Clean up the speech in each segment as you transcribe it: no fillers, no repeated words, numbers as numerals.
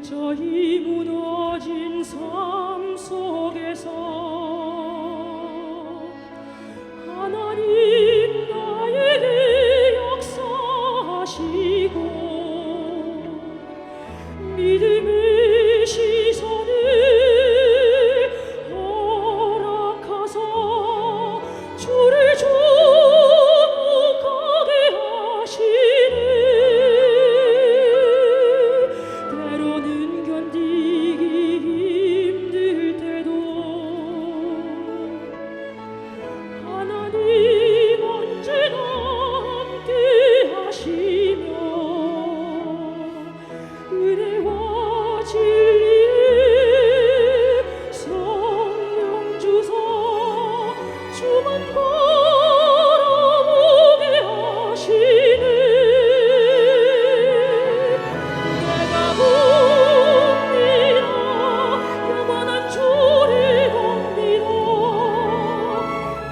철저히 무너진 삶 속에서 하나님 나에게 역사하시고 믿음의 시선을 허락하사 주를 주목하게 하시네. 때로는 견디기 힘들 때도 하나님 언제나 함께 하시며 은혜와 진리의 성령 주사 주만 바라보게 하시네. 내가 봅니다. 영원한 주를 봅니다.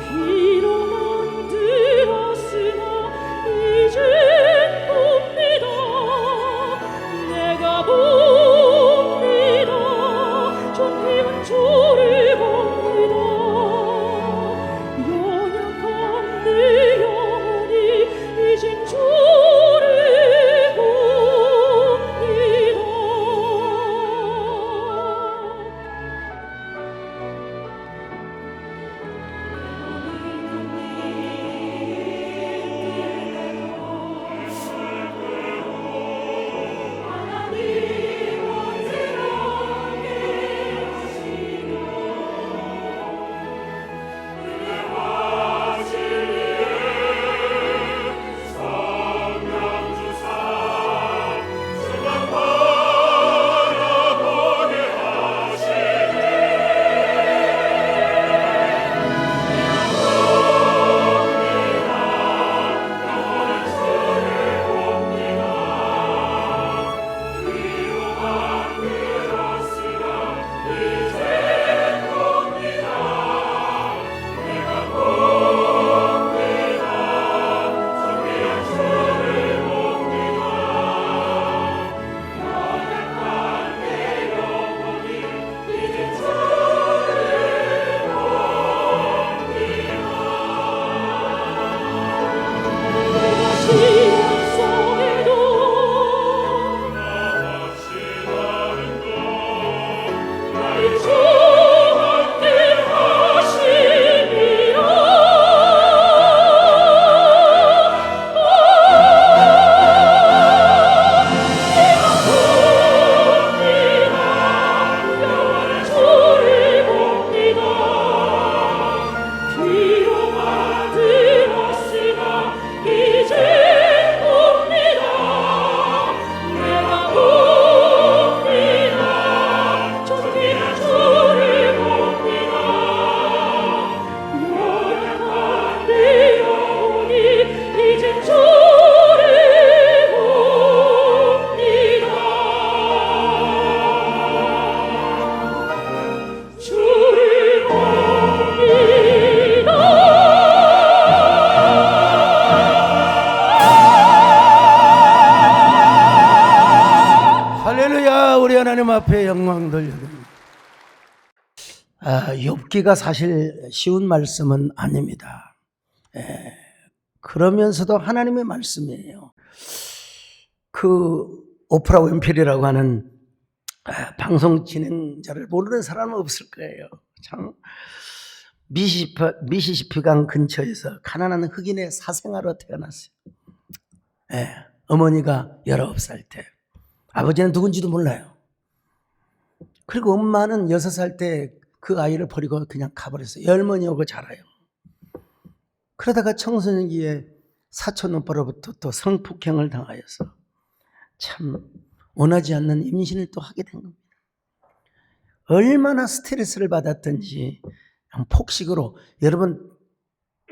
비로만 들었으나 이젠 봅니다. 내가 봅니다. 존귀한 주를 봅니다. 연약한 내 영혼이 이젠 주를 봅니다. 할렐루야. 우리 하나님 앞에 영광 돌려드립니다. 욥기가 사실 쉬운 말씀은 아닙니다. 그러면서도 하나님의 말씀이에요. 그 오프라 윈프리라고 하는 방송 진행자를 모르는 사람은 없을 거예요. 참 미시시피강 근처에서 가난한 흑인의 사생아로 태어났어요. 어머니가 19살 때, 아버지는 누군지도 몰라요. 그리고 엄마는 6살 때 그 아이를 버리고 그냥 가버렸어요. 열머니 오고 자라요. 그러다가 청소년기에 사촌 오빠로부터 또 성폭행을 당하여서 참 원하지 않는 임신을 또 하게 된 겁니다. 얼마나 스트레스를 받았던지 폭식으로. 여러분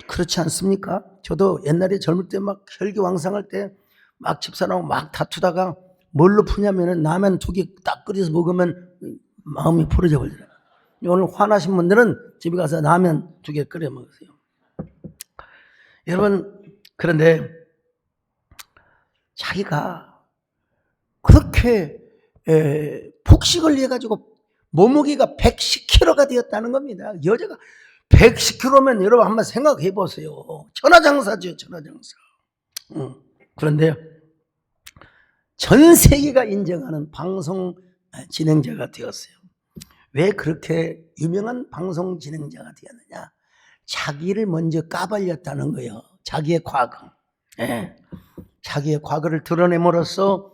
그렇지 않습니까? 저도 옛날에 젊을 때 막 혈기왕성할 때 막 집사람하고 막 다투다가 뭘로 푸냐면은 라면 2개 딱 끓여서 먹으면 마음이 풀어져 버리더라고요. 오늘 화나신 분들은 집에 가서 라면 2개 끓여 먹으세요. 여러분, 그런데 자기가 그렇게 폭식을 해가지고 몸무게가 110kg가 되었다는 겁니다. 여자가 110kg면 여러분 한번 생각해 보세요. 천하장사죠, 천하장사. 그런데요, 전 세계가 인정하는 방송 진행자가 되었어요. 왜 그렇게 유명한 방송 진행자가 되었느냐? 자기를 먼저 까발렸다는 거예요. 자기의 과거. 자기의 과거를 드러냄으로써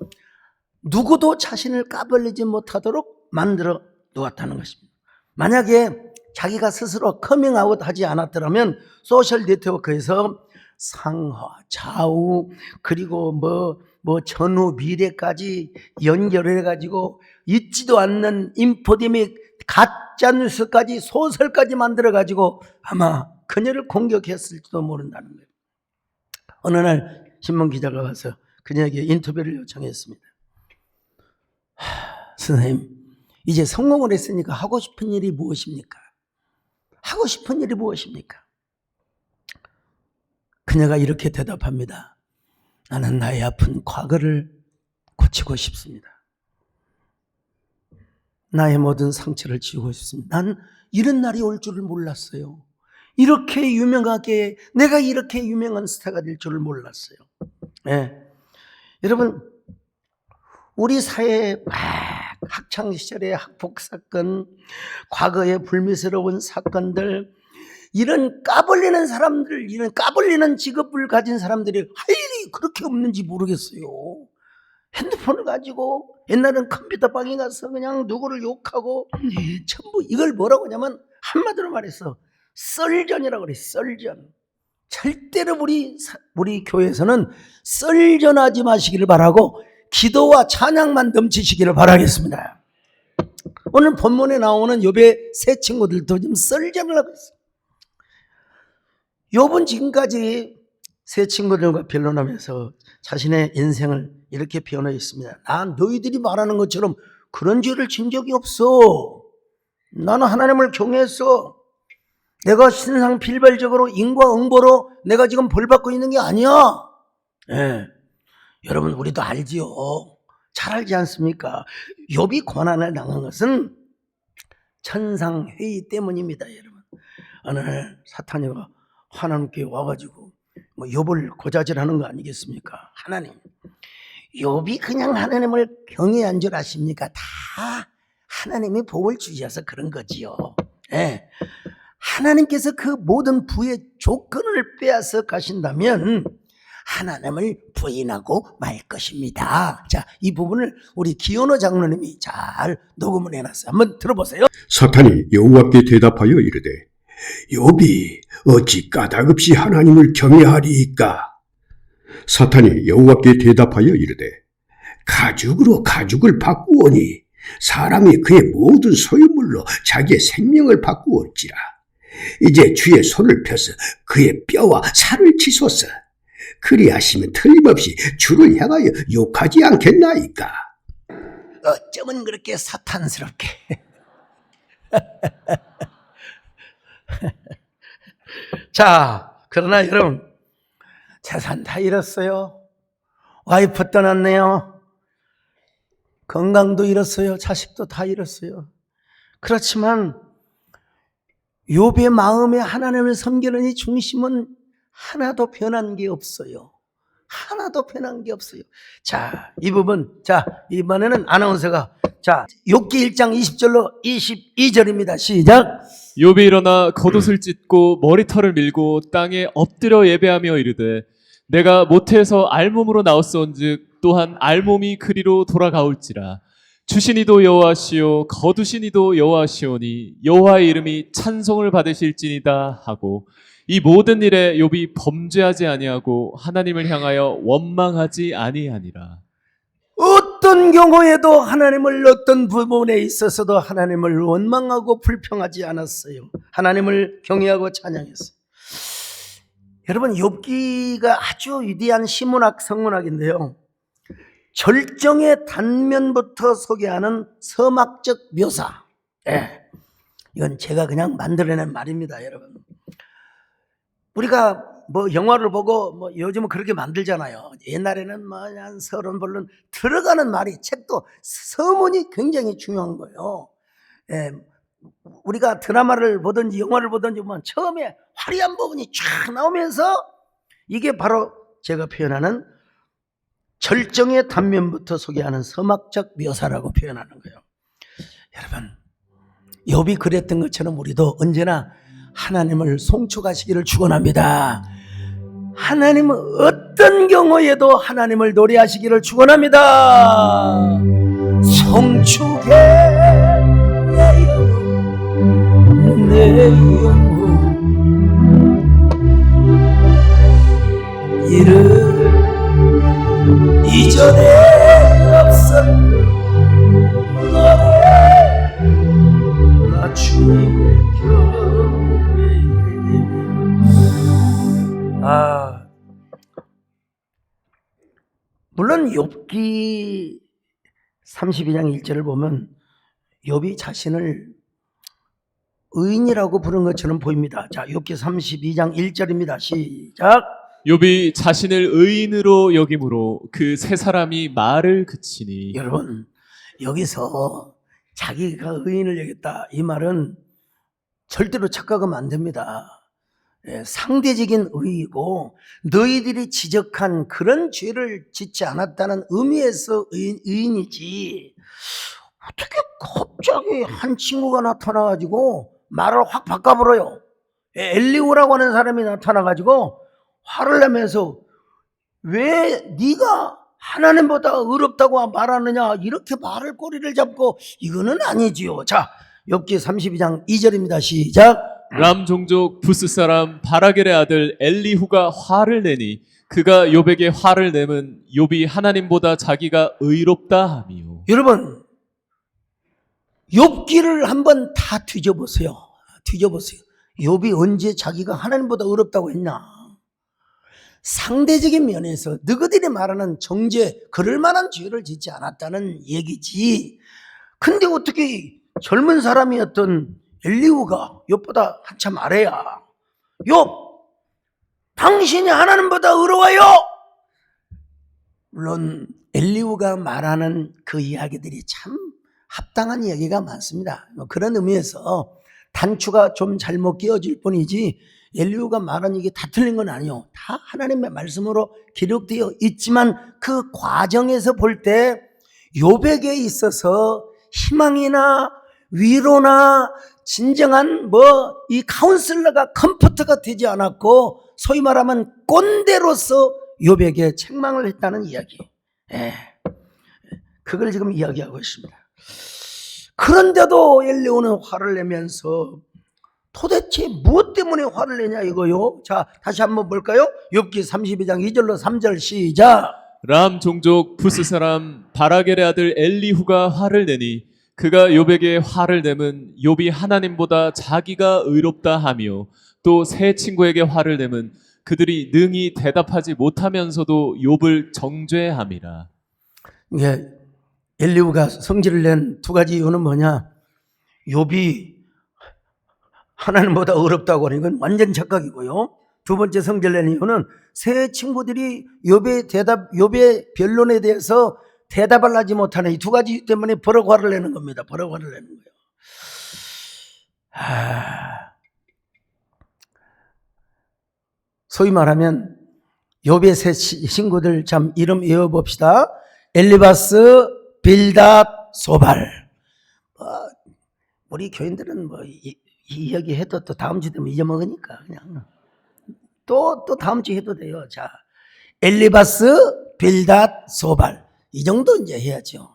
누구도 자신을 까발리지 못하도록 만들어 놓았다는 것입니다. 만약에 자기가 스스로 커밍아웃 하지 않았더라면 소셜 네트워크에서 상하, 좌우, 그리고 전후, 미래까지 연결해가지고 있지도 않는 인포데믹, 가짜뉴스까지, 소설까지 만들어가지고 아마 그녀를 공격했을지도 모른다는 거예요. 어느 날 신문기자가 와서 그녀에게 인터뷰를 요청했습니다. 선생님, 이제 성공을 했으니까 하고 싶은 일이 무엇입니까? 하고 싶은 일이 무엇입니까? 그녀가 이렇게 대답합니다. 나는 나의 아픈 과거를 고치고 싶습니다. 나의 모든 상처를 지우고 싶습니다. 난 이런 날이 올 줄을 몰랐어요. 이렇게 유명하게, 내가 이렇게 유명한 스타가 될 줄을 몰랐어요. 여러분, 우리 사회에 막 학창시절의 학폭사건, 과거의 불미스러운 사건들, 이런 까불리는 사람들, 이런 까불리는 직업을 가진 사람들이 할 일이 그렇게 없는지 모르겠어요. 핸드폰을 가지고 옛날엔 컴퓨터방에 가서 그냥 누구를 욕하고 전부 이걸 뭐라고 하냐면 한마디로 말해서 썰전이라고 그래. 썰전. 절대로 우리 교회에서는 썰전하지 마시기를 바라고 기도와 찬양만 넘치시기를 바라겠습니다. 오늘 본문에 나오는 욥의 세 친구들도 지금 썰전을 하고 있어요. 욥은 지금까지 세 친구들과 변론하면서 자신의 인생을 이렇게 표현했습니다. 난 너희들이 말하는 것처럼 그런 죄를 진 적이 없어. 나는 하나님을 경외했어. 내가 신상필발적으로 인과응보로 내가 지금 벌받고 있는 게 아니야. 여러분, 우리도 알지요. 잘 알지 않습니까? 욥이 고난을 당한 것은 천상회의 때문입니다. 여러분, 어느 날 사탄이 하나님께 와가지고 욥을 고자질하는 거 아니겠습니까? 하나님, 욥이 그냥 하나님을 경외한 줄 아십니까? 다 하나님이 복을 주셔서 그런 거지요. 하나님께서 그 모든 부의 조건을 빼앗아 가신다면 하나님을 부인하고 말 것입니다. 자, 이 부분을 우리 기현호 장로님이 잘 녹음을 해놨어요. 한번 들어보세요. 사탄이 여호와께 대답하여 이르되 욥이 어찌 까닭없이 하나님을 경외하리이까? 사탄이 여호와께 대답하여 이르되 가죽으로 가죽을 바꾸오니 사람이 그의 모든 소유물로 자기의 생명을 바꾸었지라. 이제 주의 손을 펴서 그의 뼈와 살을 치소서. 그리하시면 틀림없이 주를 향하여 욕하지 않겠나이까? 어쩌면 그렇게 사탄스럽게 자, 그러나 여러분, 재산 다 잃었어요. 와이프 떠났네요. 건강도 잃었어요. 자식도 다 잃었어요. 그렇지만 욥의 마음에 하나님을 섬기는 이 중심은 하나도 변한 게 없어요. 하나도 변한 게 없어요. 자, 이 부분, 자, 이번에는 아나운서가, 자, 욥기 1장 20절로 22절입니다. 시작. 욥이 일어나 겉옷을 찢고 머리털을 밀고 땅에 엎드려 예배하며 이르되 내가 모태에서 알몸으로 나왔사온즉 또한 알몸이 그리로 돌아가올지라. 주신 이도 여호와시요 거두신 이도 여호와시오니 여호와의 이름이 찬송을 받으실지니다 하고 이 모든 일에 욥이 범죄하지 아니하고 하나님을 향하여 원망하지 아니하니라. 어떤 경우에도 하나님을, 어떤 부분에 있어서도 하나님을 원망하고 불평하지 않았어요. 하나님을 경외하고 찬양했어요. 여러분, 욥기가 아주 위대한 시문학, 성문학인데요, 절정의 단면부터 소개하는 서막적 묘사. 이건 제가 그냥 만들어낸 말입니다. 여러분, 우리가 뭐 영화를 보고 뭐 요즘은 그렇게 만들잖아요. 옛날에는 뭐한 30번론 들어가는 말이 책도 서문이 굉장히 중요한 거예요. 예, 우리가 드라마를 보든지 영화를 보든지 보면 처음에 화려한 부분이 쫙 나오면서 이게 바로 제가 표현하는 절정의 단면부터 소개하는 서막적 묘사라고 표현하는 거예요. 여러분, 욥이 그랬던 것처럼 우리도 언제나 하나님을 송축하시기를 축원합니다. 하나님은 어떤 경우에도 하나님을 노래하시기를 축원합니다. 송축해 내 영혼, 내 영혼, 이를 이전에 없었던 너의 나 주님의 경외. 물론 욥기 32장 1절을 보면 욥이 자신을 의인이라고 부른 것처럼 보입니다. 자, 욥기 32장 1절입니다. 시작. 욥이 자신을 의인으로 여김으로 그 세 사람이 말을 그치니. 여러분, 여기서 자기가 의인을 여겼다 이 말은 절대로 착각하면 안 됩니다. 상대적인 의이고 너희들이 지적한 그런 죄를 짓지 않았다는 의미에서 의인이지, 어떻게 갑자기 한 친구가 나타나가지고 말을 확 바꿔버려요. 엘리후라고 하는 사람이 나타나가지고 화를 내면서 왜 네가 하나님보다 의롭다고 말하느냐, 이렇게 말을 꼬리를 잡고, 이거는 아니지요. 자, 욥기 32장 2절입니다. 시작. 람 종족 부스 사람 바라겔의 아들 엘리후가 화를 내니 그가 욥에게 화를 내면 욥이 하나님보다 자기가 의롭다 하미요. 여러분, 욥기를 한번 다 뒤져보세요. 뒤져보세요. 욥이 언제 자기가 하나님보다 의롭다고 했나? 상대적인 면에서 너희들이 말하는 정죄, 그럴 만한 죄를 짓지 않았다는 얘기지. 근데 어떻게 젊은 사람이었던 엘리후가 욥보다 한참 아래야. 욥, 당신이 하나님보다 의로워요. 물론 엘리후가 말하는 그 이야기들이 참 합당한 이야기가 많습니다. 그런 의미에서 단추가 좀 잘못 끼어질 뿐이지 엘리후가 말한 이게 다 틀린 건 아니에요. 다 하나님의 말씀으로 기록되어 있지만 그 과정에서 볼 때 욥에게 있어서 희망이나 위로나 진정한 이 카운슬러가 컴포트가 되지 않았고, 소위 말하면 꼰대로서 욥에게 책망을 했다는 이야기. 그걸 지금 이야기하고 있습니다. 그런데도 엘리후는 화를 내면서 도대체 무엇 때문에 화를 내냐 이거요. 자, 다시 한번 볼까요? 욥기 32장 2절로 3절 시작. 람 종족 부스 사람 바라겔의 아들 엘리후가 화를 내니 그가 욥에게 화를 내면 욥이 하나님보다 자기가 의롭다 하며 또 세 친구에게 화를 내면 그들이 능히 대답하지 못하면서도 욥을 정죄함이라. 예, 엘리후가 성질을 낸 두 가지 이유는 뭐냐? 욥이 하나님보다 어렵다고 하는 건 완전 착각이고요. 두 번째 성질 낸 이유는 세 친구들이 욥의 변론에 대해서 대답을 하지 못하는 이 두 가지 때문에 버럭 화를 내는 겁니다. 버럭 화를 내는 거예요. 소위 말하면 욥의 세 친구들 참 이름 외워봅시다. 엘리바스, 빌닷, 소발. 우리 교인들은 이 이야기 해도 또 다음 주 되면 잊어먹으니까 그냥 또 다음 주 해도 돼요. 자, 엘리바스, 빌닷, 소발. 이 정도 이제 해야죠.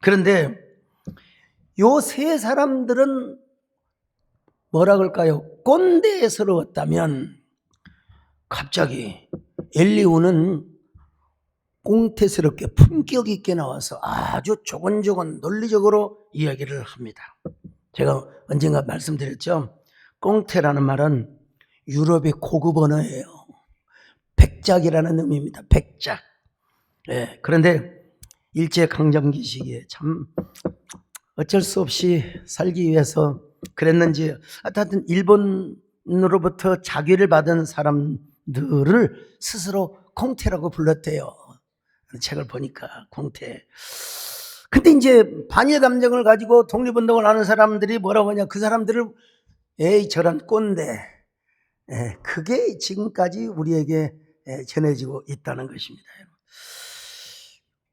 그런데 요 세 사람들은 뭐라 그럴까요? 꼰대스러웠다면 갑자기 엘리후는 꽁태스럽게 품격 있게 나와서 아주 조곤조곤 논리적으로 이야기를 합니다. 제가 언젠가 말씀드렸죠. 꽁태라는 말은 유럽의 고급 언어예요. 백작이라는 의미입니다. 백작. 그런데 일제강점기 시기에 참 어쩔 수 없이 살기 위해서 그랬는지 하여튼 일본으로부터 자귀를 받은 사람이 사람들을 스스로 공태라고 불렀대요. 책을 보니까 공태. 근데 이제 반일 감정을 가지고 독립운동을 하는 사람들이 뭐라고 하냐, 그 사람들을 에이 저런 꼰대, 그게 지금까지 우리에게 전해지고 있다는 것입니다.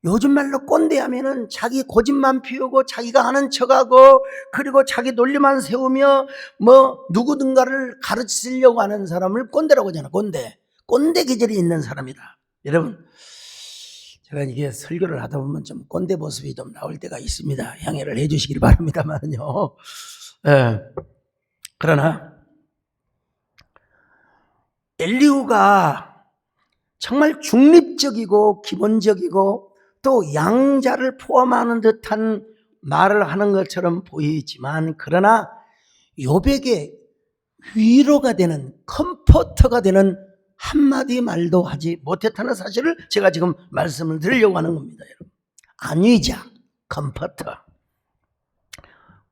요즘 말로 꼰대 하면은 자기 고집만 피우고 자기가 하는 척하고 그리고 자기 논리만 세우며 뭐 누구든가를 가르치려고 하는 사람을 꼰대라고 하잖아. 꼰대 기질이 있는 사람이다. 여러분, 제가 이게 설교를 하다 보면 좀 꼰대 모습이 좀 나올 때가 있습니다. 양해를 해 주시길 바랍니다만요. 그러나 엘리후가 정말 중립적이고 기본적이고 또 양자를 포함하는 듯한 말을 하는 것처럼 보이지만, 그러나 욥에게 위로가 되는, 컴포터가 되는 한마디 말도 하지 못했다는 사실을 제가 지금 말씀을 드리려고 하는 겁니다. 여러분, 안위자, 컴포터.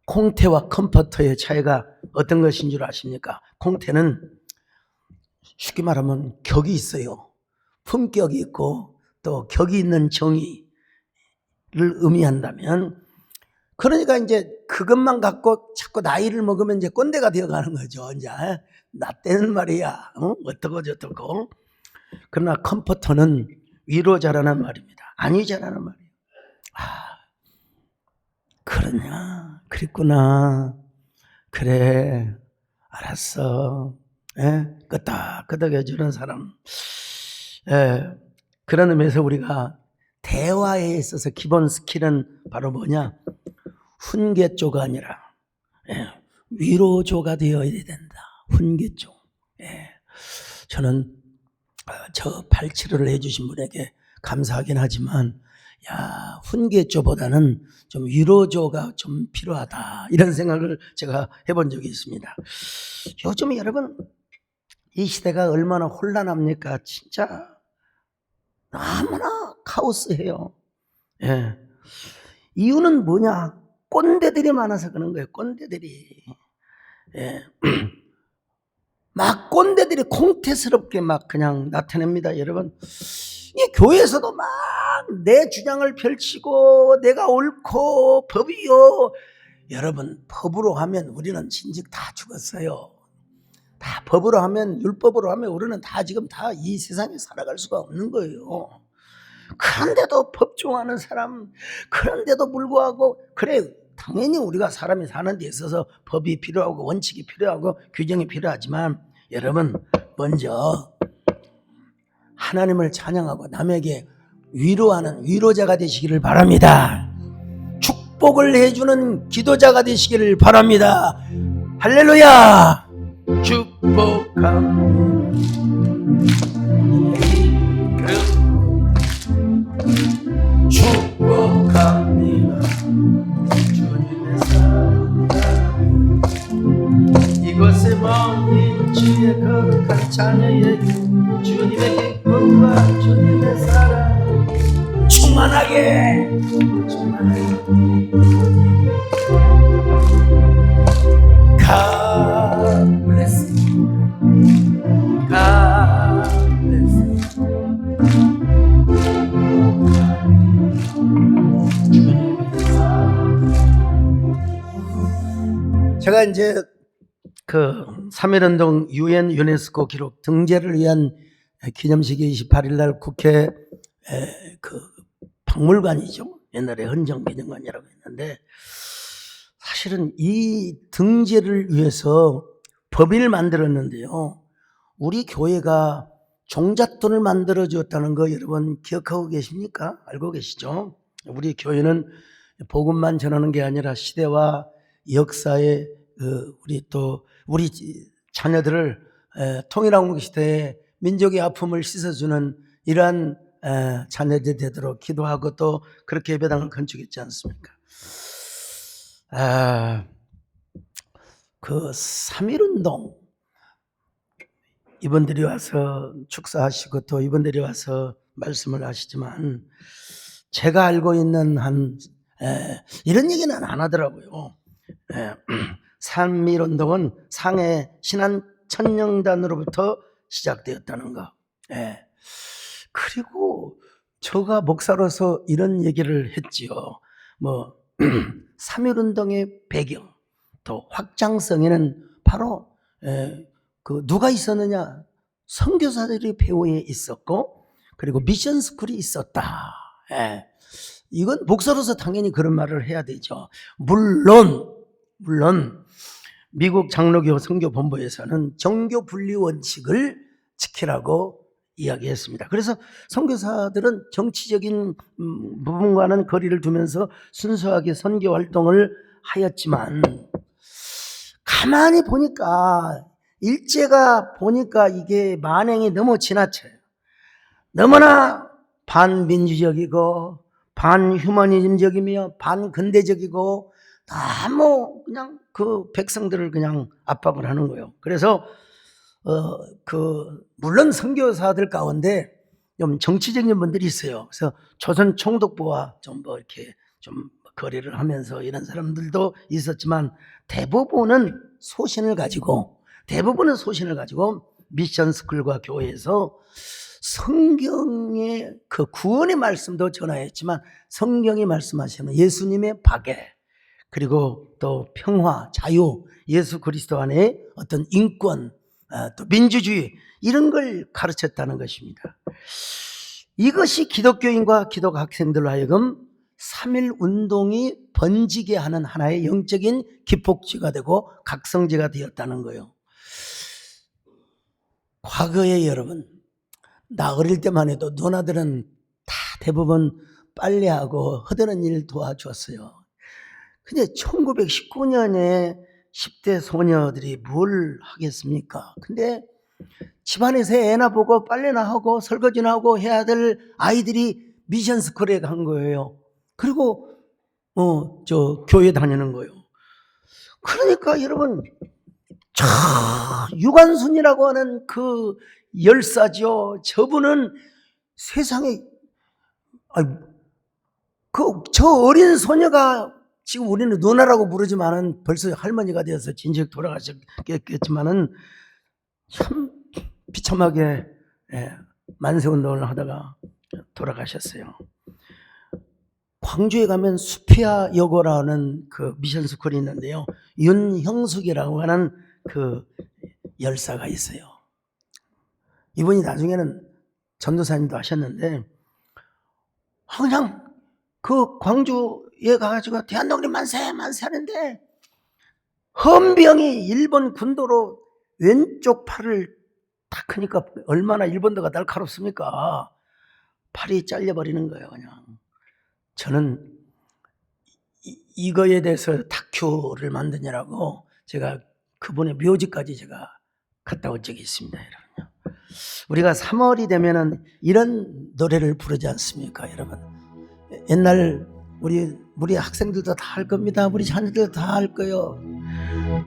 공태와 컴포터의 차이가 어떤 것인 줄 아십니까? 공태는 쉽게 말하면 격이 있어요. 품격이 있고 또 격이 있는 정의를 의미한다면, 그러니까 이제 그것만 갖고 자꾸 나이를 먹으면 이제 꼰대가 되어가는 거죠. 이제 나 때는 말이야, 어떻고 저떻고. 그러나 컴포터는 위로자라는 말입니다. 안위자라는 말이에요. 그러냐, 그랬구나, 그래, 알았어, 끄덕끄덕 해주는 사람. 그런 의미에서 우리가 대화에 있어서 기본 스킬은 바로 뭐냐, 훈계조가 아니라 위로조가 되어야 된다. 훈계조. 저는 저 발치료를 해주신 분에게 감사하긴 하지만, 야, 훈계조보다는 좀 위로조가 좀 필요하다, 이런 생각을 제가 해본 적이 있습니다. 요즘 여러분, 이 시대가 얼마나 혼란합니까? 진짜 너무나 카오스해요. 이유는 뭐냐? 꼰대들이 많아서 그런 거예요. 꼰대들이. 막 꼰대들이 공태스럽게 막 그냥 나타냅니다. 여러분, 이 교회에서도 막 내 주장을 펼치고 내가 옳고 법이요. 여러분, 법으로 하면 우리는 진즉 다 죽었어요. 다 법으로 하면, 율법으로 하면 우리는 다 지금 다 이 세상에 살아갈 수가 없는 거예요. 그런데도 법종하는 사람, 그런데도 불구하고, 그래, 당연히 우리가 사람이 사는 데 있어서 법이 필요하고 원칙이 필요하고 규정이 필요하지만, 여러분, 먼저 하나님을 찬양하고 남에게 위로하는 위로자가 되시기를 바랍니다. 축복을 해주는 기도자가 되시기를 바랍니다. 할렐루야! 축복합니다. 축복합니다. 주님의 사랑, 이곳에 머문 주의 거룩한 자녀에게 주님의 기쁨과 주님의 사랑 충만하게 God bless you. God bless you. 제가 이제 그 3.1운동 UN 유네스코 기록 등재를 위한 기념식이 28일 날 국회 그 박물관이죠. 옛날에 헌정기념관이라고 했는데, 사실은 이 등재를 위해서 법인을 만들었는데요. 우리 교회가 종잣돈을 만들어 주었다는 거 여러분 기억하고 계십니까? 알고 계시죠? 우리 교회는 복음만 전하는 게 아니라 시대와 역사에 우리 자녀들을 통일한국 시대에 민족의 아픔을 씻어주는 이러한 자녀들이 되도록 기도하고 또 그렇게 예배당을 건축했지 않습니까? 그 3.1운동 이분들이 와서 축사하시고 또 이분들이 와서 말씀을 하시지만, 제가 알고 있는 이런 얘기는 안 하더라고요. 3.1운동은 상해 신안 천령단으로부터 시작되었다는 거. 예. 그리고 제가 목사로서 이런 얘기를 했지요. 뭐 3.1운동의 배경, 또 확장성에는 바로 그 누가 있었느냐? 선교사들이 배후에 있었고, 그리고 미션 스쿨이 있었다. 예. 이건 목사로서 당연히 그런 말을 해야 되죠. 물론 미국 장로교 선교본부에서는 정교 분리 원칙을 지키라고 이야기했습니다. 그래서 선교사들은 정치적인 부분과는 거리를 두면서 순수하게 선교 활동을 하였지만, 가만히 보니까 일제가 보니까 이게 만행이 너무 지나쳐요. 너무나 반민주적이고 반휴머니즘적이며 반근대적이고 너무 그냥 그 백성들을 그냥 압박을 하는 거예요. 그래서 물론 선교사들 가운데 좀 정치적인 분들이 있어요. 그래서 조선 총독부와 좀 뭐 이렇게 좀 거래를 하면서 이런 사람들도 있었지만, 대부분은 소신을 가지고 미션 스쿨과 교회에서 성경의 그 구원의 말씀도 전하였지만, 성경이 말씀하시는 예수님의 박해, 그리고 또 평화, 자유, 예수 그리스도 안에 어떤 인권, 또 민주주의, 이런 걸 가르쳤다는 것입니다. 이것이 기독교인과 기독 학생들로 하여금 3.1 운동이 번지게 하는 하나의 영적인 기폭제가 되고 각성제가 되었다는 거예요. 과거에 여러분, 나 어릴 때만 해도 누나들은 다 대부분 빨래하고 허드는 일 도와줬어요. 근데 1919년에 10대 소녀들이 뭘 하겠습니까? 근데 집안에서 애나 보고 빨래나 하고 설거지나 하고 해야 될 아이들이 미션 스쿨에 간 거예요. 그리고 교회 다니는 거예요. 그러니까 여러분, 유관순이라고 하는 그 열사죠. 저분은 세상에 저 어린 소녀가, 지금 우리는 누나라고 부르지만은 벌써 할머니가 되어서 진즉 돌아가셨겠지만은 참 비참하게 만세운동을 하다가 돌아가셨어요. 광주에 가면 수피아 여고라는 그 미션 스쿨이 있는데요, 윤형숙이라고 하는 그 열사가 있어요. 이분이 나중에는 전도사님도 하셨는데, 그냥 그 광주에 가가지고 대한독립 만세 하는데, 헌병이 일본 군도로 왼쪽 팔을 딱 하니까 얼마나 일본도가 날카롭습니까? 팔이 잘려버리는 거예요. 그냥 저는 이거에 대해서 다큐를 만드느라고 제가 그분의 묘지까지 제가 갔다 온 적이 있습니다. 여러분요. 우리가 3월이 되면은 이런 노래를 부르지 않습니까, 여러분? 옛날 우리 학생들도 다 할 겁니다. 우리 자녀들도 다 할 거예요.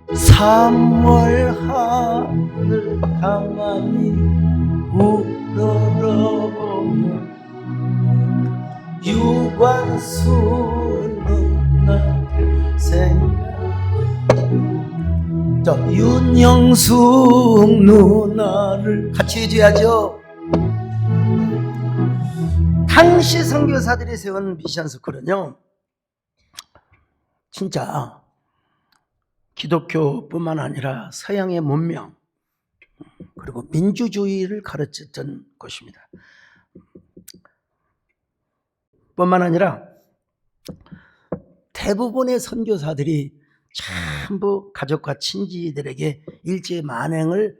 3월 하늘 가만히 우러러보면 유관순 나를 생각, 윤영숙 누나를 같이 해줘야죠. 당시 선교사들이 세운 미션 스쿨은요, 진짜 기독교뿐만 아니라 서양의 문명, 그리고 민주주의를 가르쳤던 곳입니다. 뿐만 아니라 대부분의 선교사들이 전부 가족과 친지들에게 일제 만행을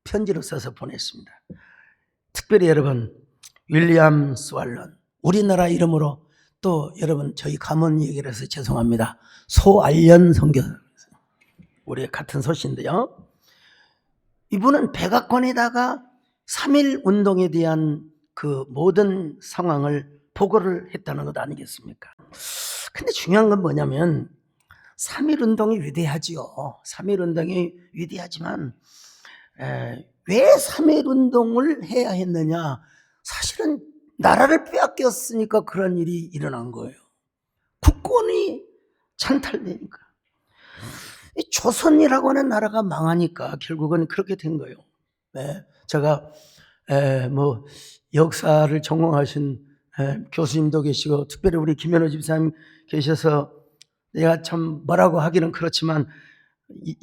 편지로 써서 보냈습니다. 특별히 여러분, 윌리엄 스왈런, 우리나라 이름으로 또 여러분 저희 가문 얘기를 해서 죄송합니다. 소알련 선교사, 우리 같은 소신데요, 이분은 백악관에다가 3.1 운동에 대한 그 모든 상황을 보고를 했다는 것 아니겠습니까? 근데 중요한 건 뭐냐면, 3.1 운동이 위대하지요. 3.1 운동이 위대하지만 왜 3.1 운동을 해야 했느냐? 사실은 나라를 빼앗겼으니까 그런 일이 일어난 거예요. 국권이 찬탈되니까. 조선이라고 하는 나라가 망하니까 결국은 그렇게 된 거예요. 제가 뭐 역사를 전공하신 교수님도 계시고 특별히 우리 김현우 집사님 계셔서 내가 참 뭐라고 하기는 그렇지만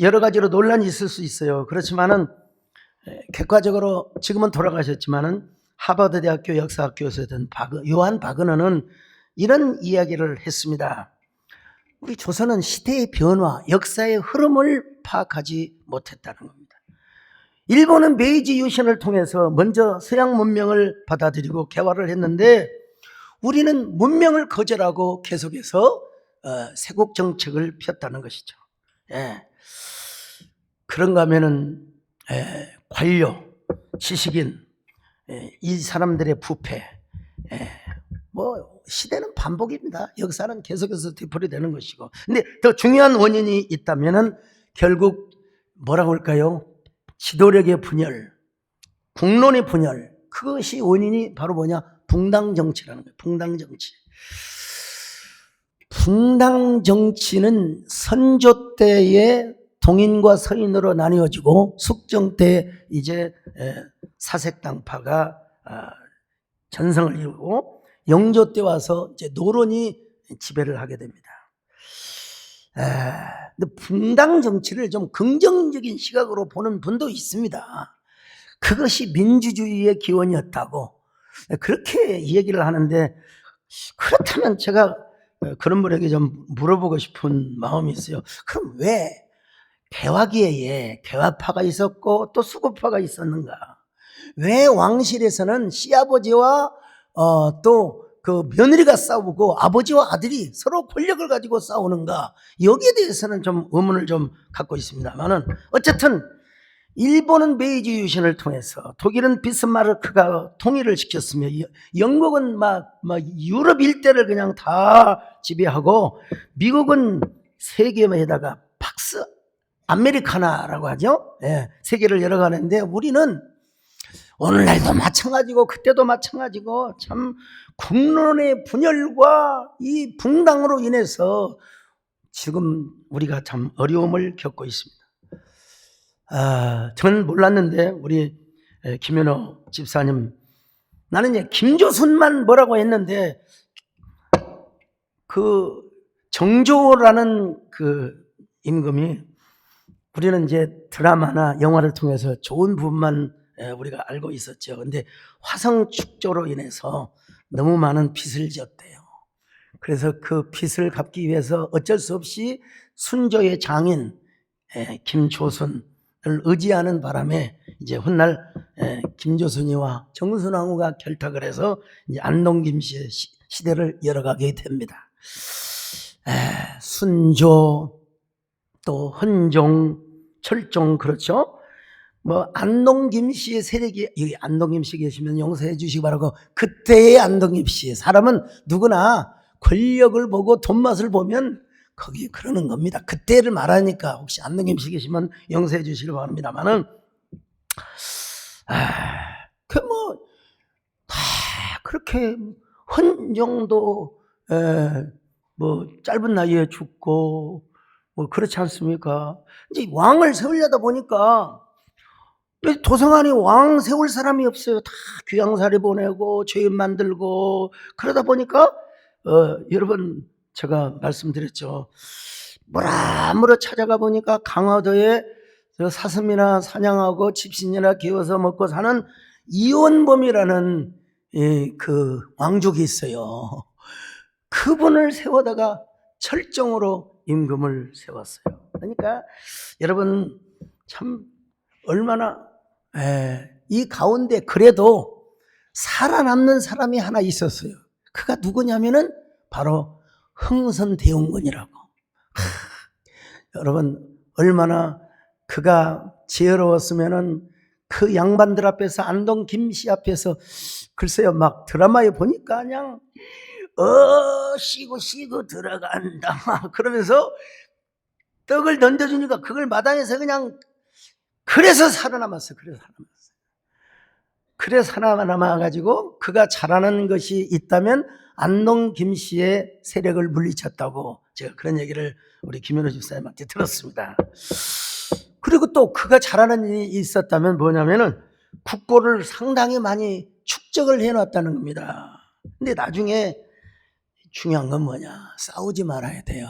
여러 가지로 논란이 있을 수 있어요. 그렇지만은 객관적으로 지금은 돌아가셨지만은 하버드 대학교 역사학 교수였던 요한 바그너는 이런 이야기를 했습니다. 우리 조선은 시대의 변화, 역사의 흐름을 파악하지 못했다는 겁니다. 일본은 메이지 유신을 통해서 먼저 서양 문명을 받아들이고 개화를 했는데 우리는 문명을 거절하고 계속해서 세국 정책을 폈다는 것이죠. 그런가 하면은 관료, 지식인, 이 사람들의 부패, 뭐 시대는 반복입니다. 역사는 계속해서 되풀이되는 것이고. 근데 더 중요한 원인이 있다면은 결국 뭐라고 할까요? 지도력의 분열, 국론의 분열, 그것이 원인이 바로 뭐냐? 붕당 정치라는 거예요. 붕당 정치. 붕당 정치는 선조 때에 동인과 서인으로 나뉘어지고 숙정 때 이제 사색당파가 전성을 이루고 영조 때 와서 이제 노론이 지배를 하게 됩니다. 근데 붕당 정치를 좀 긍정적인 시각으로 보는 분도 있습니다. 그것이 민주주의의 기원이었다고 그렇게 얘기를 하는데, 그렇다면 제가 그런 분에게 좀 물어보고 싶은 마음이 있어요. 그럼 왜 개화기에 개화파가 있었고 또 수구파가 있었는가? 왜 왕실에서는 시아버지와 또 그 며느리가 싸우고 아버지와 아들이 서로 권력을 가지고 싸우는가? 여기에 대해서는 좀 의문을 좀 갖고 있습니다만은 어쨌든 일본은 메이지 유신을 통해서, 독일은 비스마르크가 통일을 시켰으며, 영국은 막 유럽 일대를 그냥 다 지배하고, 미국은 세계에다가 팍스 아메리카나라고 하죠. 세계를 열어가는데 우리는 오늘날도 마찬가지고 그때도 마찬가지고 참 국론의 분열과 이 붕당으로 인해서 지금 우리가 참 어려움을 겪고 있습니다. 저는 몰랐는데 우리 김현우 집사님, 나는 이제 김조순만 뭐라고 했는데 그 정조라는 그 임금이, 우리는 이제 드라마나 영화를 통해서 좋은 부분만 우리가 알고 있었죠. 근데 화성 축조로 인해서 너무 많은 빚을 졌대요. 그래서 그 빚을 갚기 위해서 어쩔 수 없이 순조의 장인 김조순을 의지하는 바람에 이제 훗날 김조순이와 정순왕후가 결탁을 해서 이제 안동김씨의 시대를 열어가게 됩니다. 순조, 또 헌종, 철종, 그렇죠? 뭐 안동김씨의 세력이, 여기 안동김씨 계시면 용서해 주시기 바라고, 그때의 안동김씨, 사람은 누구나 권력을 보고 돈맛을 보면 거기 그러는 겁니다. 그때를 말하니까 혹시 안동김씨 계시면 용서해 주시기 바랍니다만은, 그렇게 헌종도 뭐 짧은 나이에 죽고 뭐 그렇지 않습니까? 이제 왕을 세우려다 보니까 도성안에 왕 세울 사람이 없어요. 다 귀양살이 보내고 죄인 만들고 그러다 보니까 여러분 제가 말씀드렸죠. 뭐라물어 찾아가 보니까 강화도에 사슴이나 사냥하고 집신이나 기워서 먹고 사는 이원범이라는 그 왕족이 있어요. 그분을 세워다가 철정으로 임금을 세웠어요. 그러니까 여러분 참 얼마나 이 가운데 그래도 살아남는 사람이 하나 있었어요. 그가 누구냐면은 바로 흥선대원군이라고. 여러분 얼마나 그가 지혜로웠으면은 그 양반들 앞에서, 안동 김씨 앞에서, 글쎄요, 막 드라마에 보니까 그냥 쉬고 들어간다 그러면서 떡을 던져주니까 그걸 마당에서 그냥, 그래서 살아남았어요. 그래서 살아남아가지고 그가 잘하는 것이 있다면 안동 김씨의 세력을 물리쳤다고 제가 그런 얘기를 우리 김현우 집사님한테 들었습니다. 그리고 또 그가 잘하는 일이 있었다면 뭐냐면은 국고를 상당히 많이 축적을 해놨다는 겁니다. 근데 나중에 중요한 건 뭐냐? 싸우지 말아야 돼요.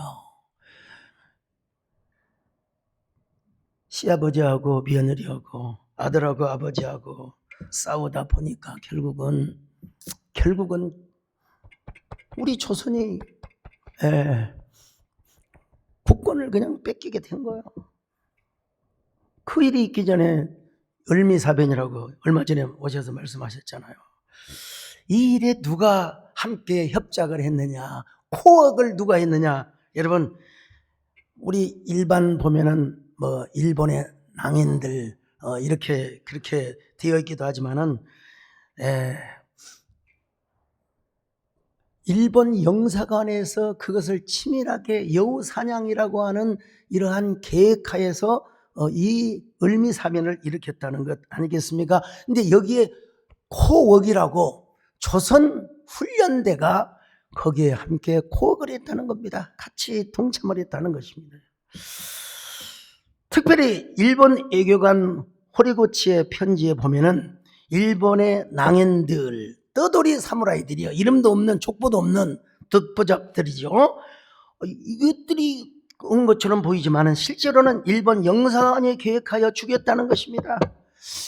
시아버지하고 며느리하고 아들하고 아버지하고 싸우다 보니까 결국은 우리 조선이 국권을 그냥 뺏기게 된 거예요. 그 일이 있기 전에 을미사변이라고 얼마 전에 오셔서 말씀하셨잖아요. 이 일에 누가 함께 협작을 했느냐, 코업을 누가 했느냐. 여러분, 우리 일반 보면은 뭐 일본의 낭인들 이렇게 그렇게 되어 있기도 하지만은 일본 영사관에서 그것을 치밀하게 여우사냥이라고 하는 이러한 계획하에서 이 을미사변을 일으켰다는 것 아니겠습니까? 근데 여기에 코웍이라고 조선 훈련대가 거기에 함께 코웍을 했다는 겁니다. 같이 동참을 했다는 것입니다. 특별히 일본 외교관 호리고치의 편지에 보면은 일본의 낭인들, 떠돌이 사무라이들이요. 이름도 없는 족보도 없는 듣보잡들이죠. 이것들이 온 것처럼 보이지만은 실제로는 일본 영사관이 계획하여 죽였다는 것입니다.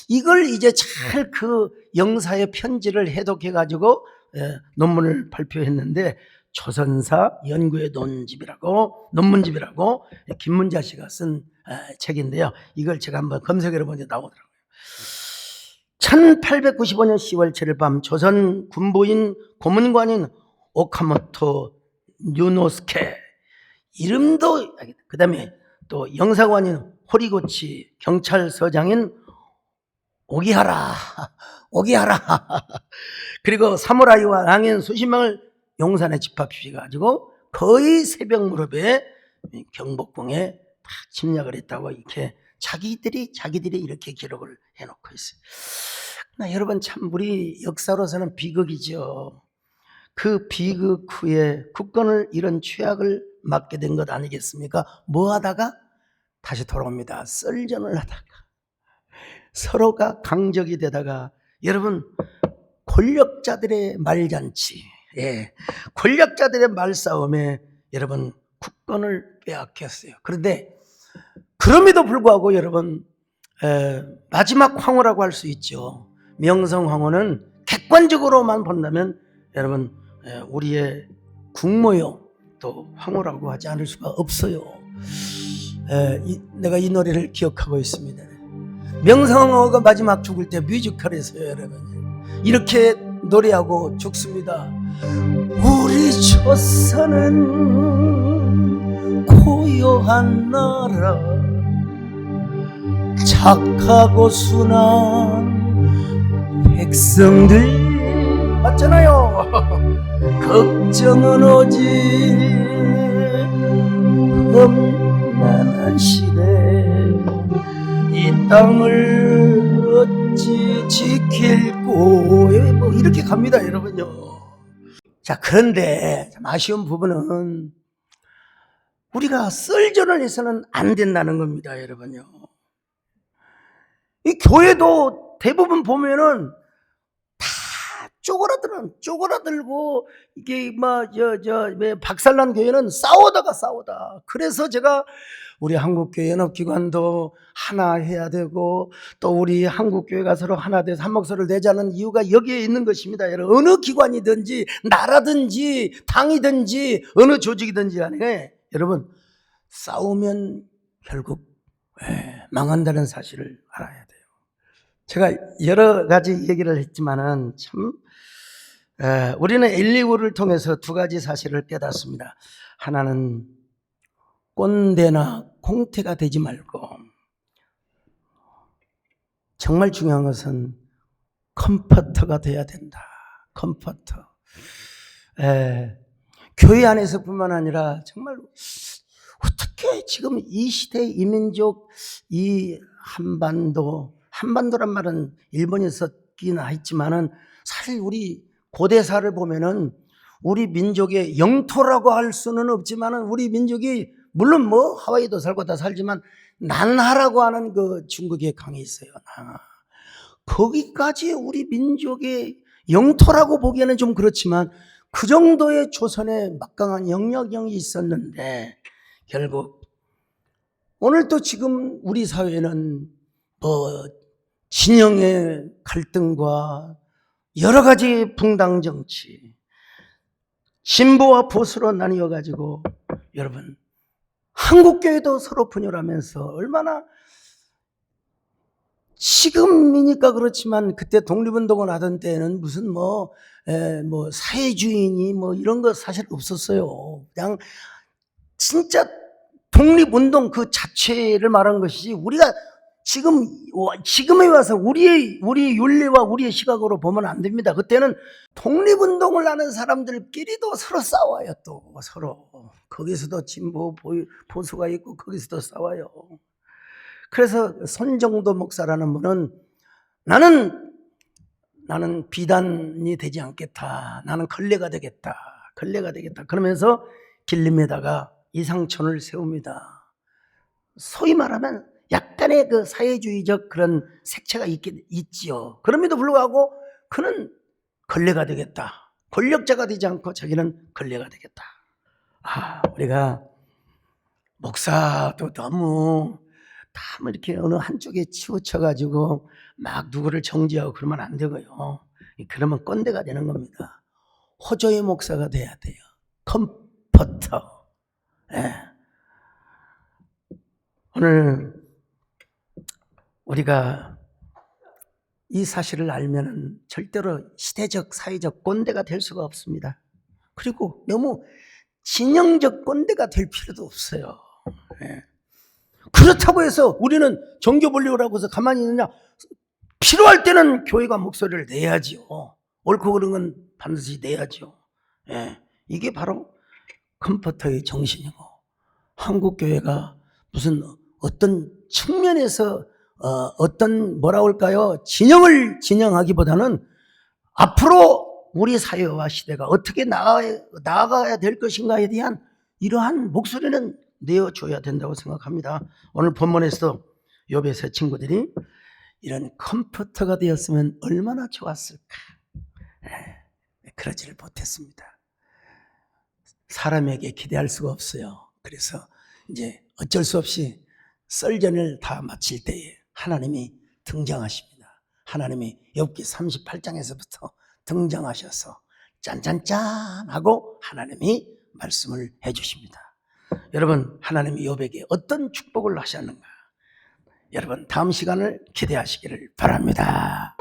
이걸 이제 잘 그 영사의 편지를 해독해가지고 논문을 발표했는데 조선사 연구의 논문집이라고 김문자 씨가 쓴 책인데요. 이걸 제가 한번 검색해 보니 나오더라고요. 1895년 10월 7일 밤 조선 군부인 고문관인 오카모토 뉴노스케, 이름도, 그 다음에 또 영사관인 호리고치, 경찰서장인 오기하라 그리고 사무라이와 낭인 수십 명을 용산에 집합시켜가지고 거의 새벽 무렵에 경복궁에 다 침략을 했다고 이렇게 자기들이 이렇게 기록을 해놓고 있어요. 여러분, 참 우리 역사로서는 비극이죠. 그 비극 후에 국권을 이런 죄악을 맞게 된 것 아니겠습니까? 뭐 하다가 다시 돌아옵니다. 썰전을 하다가 서로가 강적이 되다가, 여러분, 권력자들의 말잔치, 권력자들의 말싸움에 여러분 국권을 빼앗겼어요. 그런데 그럼에도 불구하고 여러분 마지막 황후라고 할 수 있죠. 명성황후는 객관적으로만 본다면 여러분 우리의 국모요 또 황후라고 하지 않을 수가 없어요. 내가 이 노래를 기억하고 있습니다. 명성황후가 마지막 죽을 때 뮤지컬에서요, 여러분 이렇게 노래하고 죽습니다. 우리 조선은 고요한 나라, 착하고 순한 백성들, 맞잖아요. 걱정은 오직 험난한 시대, 이 땅을 어찌 지킬꼬, 뭐 이렇게 갑니다, 여러분요. 자, 그런데 좀 아쉬운 부분은 우리가 썰전을 해서는 안 된다는 겁니다, 여러분요. 이 교회도 대부분 보면은 다 쪼그라들고 이게 박살난 교회는 싸우다. 그래서 제가 우리 한국교회 연합기관도 하나 해야 되고 또 우리 한국교회가 서로 하나 돼서 한 목소리를 내자는 이유가 여기에 있는 것입니다. 여러분, 어느 기관이든지 나라든지 당이든지 어느 조직이든지 간에 여러분 싸우면 결국 망한다는 사실을 알아야 돼요. 제가 여러 가지 얘기를 했지만은 참 우리는 119를 통해서 두 가지 사실을 깨닫습니다. 하나는 꼰대나 공태가 되지 말고, 정말 중요한 것은 컴포터가 돼야 된다. 컴포터. 교회 안에서뿐만 아니라 정말 어떻게 지금 이 시대 이민족, 이 한반도란 말은 일본이 썼긴 했지만은 사실 우리 고대사를 보면은 우리 민족의 영토라고 할 수는 없지만은 우리 민족이 물론 뭐 하와이도 살고 다 살지만 난하라고 하는 그 중국의 강이 있어요. 난하. 거기까지 우리 민족의 영토라고 보기에는 좀 그렇지만 그 정도의 조선의 막강한 영역이 있었는데 결국 오늘 또 지금 우리 사회는 뭐 진영의 갈등과 여러 가지 붕당 정치, 진보와 보수로 나뉘어 가지고 여러분 한국교회도 서로 분열하면서 얼마나 지금이니까 그렇지만 그때 독립운동을 하던 때는 무슨 뭐 사회주의니 뭐 이런 거 사실 없었어요. 그냥 진짜 독립운동 그 자체를 말한 것이지 우리가 지금에 와서 우리의 윤리와 우리의 시각으로 보면 안 됩니다. 그때는 독립운동을 하는 사람들끼리도 서로 싸워요. 또 서로 거기서도 진보 보수가 있고 거기서도 싸워요. 그래서 손정도 목사라는 분은 나는 비단이 되지 않겠다. 나는 걸레가 되겠다. 그러면서 길림에다가 이상촌을 세웁니다. 소위 말하면 약간의 그 사회주의적 그런 색채가 있지요. 그럼에도 불구하고 그는 걸레가 되겠다. 권력자가 되지 않고 자기는 걸레가 되겠다. 우리가 목사도 너무 이렇게 어느 한쪽에 치우쳐가지고 막 누구를 정죄하고 그러면 안 되고요. 그러면 꼰대가 되는 겁니다. 호조의 목사가 돼야 돼요. 컴포터. 오늘 우리가 이 사실을 알면은 절대로 시대적, 사회적 꼰대가 될 수가 없습니다. 그리고 너무 진영적 꼰대가 될 필요도 없어요. 그렇다고 해서 우리는 정교 분리라고 해서 가만히 있느냐? 필요할 때는 교회가 목소리를 내야지요. 옳고 그른 건 반드시 내야죠. 이게 바로 컴포터의 정신이고 한국교회가 무슨 어떤 측면에서 어떤 뭐라고 할까요? 진영하기보다는 앞으로 우리 사회와 시대가 어떻게 나아가야 될 것인가에 대한 이러한 목소리는 내어줘야 된다고 생각합니다. 오늘 본문에서 욥의 세 친구들이 이런 컴퓨터가 되었으면 얼마나 좋았을까. 그러지를 못했습니다. 사람에게 기대할 수가 없어요. 그래서 이제 어쩔 수 없이 썰전을 다 마칠 때에 하나님이 등장하십니다. 하나님이 욥기 38장에서부터 등장하셔서 짠짠짠 하고 하나님이 말씀을 해주십니다. 여러분, 하나님이 욥에게 어떤 축복을 하셨는가? 여러분, 다음 시간을 기대하시기를 바랍니다.